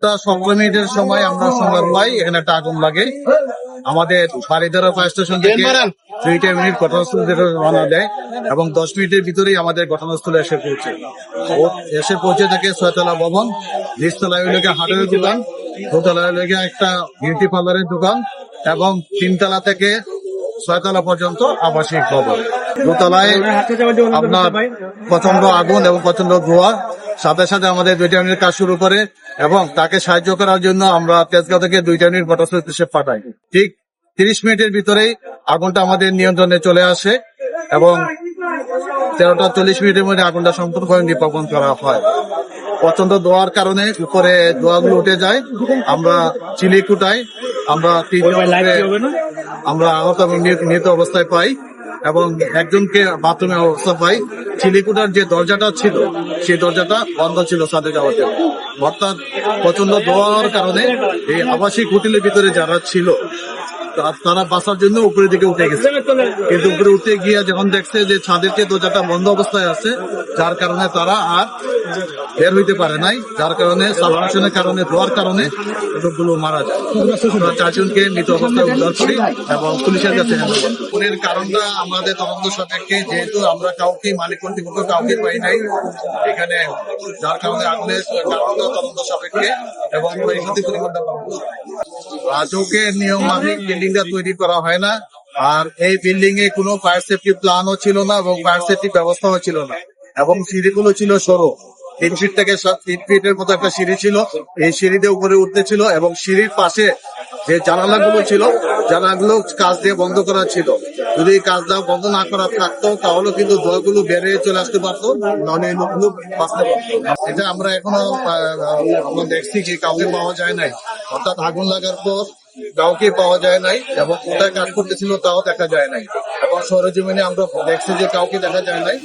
17 মিনিটের সময় আমরা সংবাদ পাই এখানে একটা আগুন লাগে। আমাদের বাড়িধারা ফায়ার স্টেশন থেকে 2 মিনিট ঘটনাস্থল থেকে রওনা দেয় এবং 10 মিনিটের ভিতরেই আমাদের ঘটনাস্থলে এসে পৌঁছে। এসে পৌঁছে থাকে 6 তলা ভবন, নিচতলায় হইল হাটের দোকান, দোতলায় হইল একটা বিউটি পার্লারের দোকান এবং 3 তলা থেকে 6 তলা পর্যন্ত আবাসিক ভবন। দোতলায় আপনার প্রচন্ড আগুন এবং প্রচন্ড ধোঁয়া, সাথে সাথে আমাদের 2 মিনিট কাজ শুরু করে এবং তাকে সাহায্য করার জন্য আমরা তেজগাঁও থেকে 2 মিনিট ঘটনাস্থলে পাঠাই। ঠিক 30 মিনিটের ভিতরেই আগুনটা আমাদের নিয়ন্ত্রণে চলে আসে এবং 13টা 40 মিনিটের মধ্যে আগুনটা সম্পূর্ণভাবে নির্বাপন করা হয়। প্রচন্ড ধোঁয়ার কারণে উপরে ধোঁয়াগুলো উঠে যায়। আমরা চিলি কুটাই, আমরা 3 আমরা আহত এবং নিহত অবস্থায় পাই এবং একজনকে বাথরুমে অবস্থা পাই। চিলিকুটার যে দরজাটা ছিল সেই দরজাটা বন্ধ ছিল ছাদে যাওয়ার জন্য। অর্থাৎ প্রচন্ড ধোঁয়ার কারণে এই আবাসিক হোটেলের ভিতরে যারা ছিল তারা বাঁচার জন্য উপরের দিকে উঠে গেছে, কিন্তু উপরে উঠে গিয়ে যখন দেখছে যে ছাদের যে দরজাটা বন্ধ অবস্থায় আছে, যার কারণে তারা আর বের হইতে পারে নাই, যার কারণে সালভেশনের কারণে ধোয়ার কারণে লোকগুলো মারা যায়। 4জনকে মৃত অবস্থায় উদ্ধার করি এবং পুলিশের কাছে খুনের কারণটা আমাদের তদন্ত সাপেক্ষে, যেহেতু আমরা কাউকে মালিক কর্তৃপক্ষ কাউকে পাই নাই এখানে, যার কারণে আগুনের কারণটা তদন্ত সাপেক্ষে এবং রাজকের নিয়ম মাফিক বিল্ডিংটা তৈরি করা হয় না। আর এই বিল্ডিং এ কোনো ফায়ার সেফটি প্ল্যানও ছিল না এবং ফায়ার সেফটি ব্যবস্থাও ছিল না এবং সিঁড়িগুলো ছিল সরু। 3 ফিট থেকে 3 ফিটের মতো একটা সিঁড়ি ছিল, এই সিঁড়িতে উপরে উঠতে ছিল এবং সিঁড়ির পাশে যে জানালাগুলো ছিল জানালাগুলো কাজ দিয়ে বন্ধ করা ছিল। যদি কাজটা বন্ধ না করা থাকতো তাহলে কিন্তু ধোঁয়াগুলো বেড়ে চলে আসতে পারতো, নাহলে এই লোকগুলো বাঁচতে পারতো। এটা আমরা এখনো আমরা দেখছি যে কাউকে পাওয়া যায় নাই, অর্থাৎ আগুন লাগার পর কাউকে পাওয়া যায় নাই এবং কোথায় কাজ করতেছিল তাও দেখা যায় নাই এবং সরেজমিনে আমরা দেখছি যে কাউকে দেখা যায় নাই।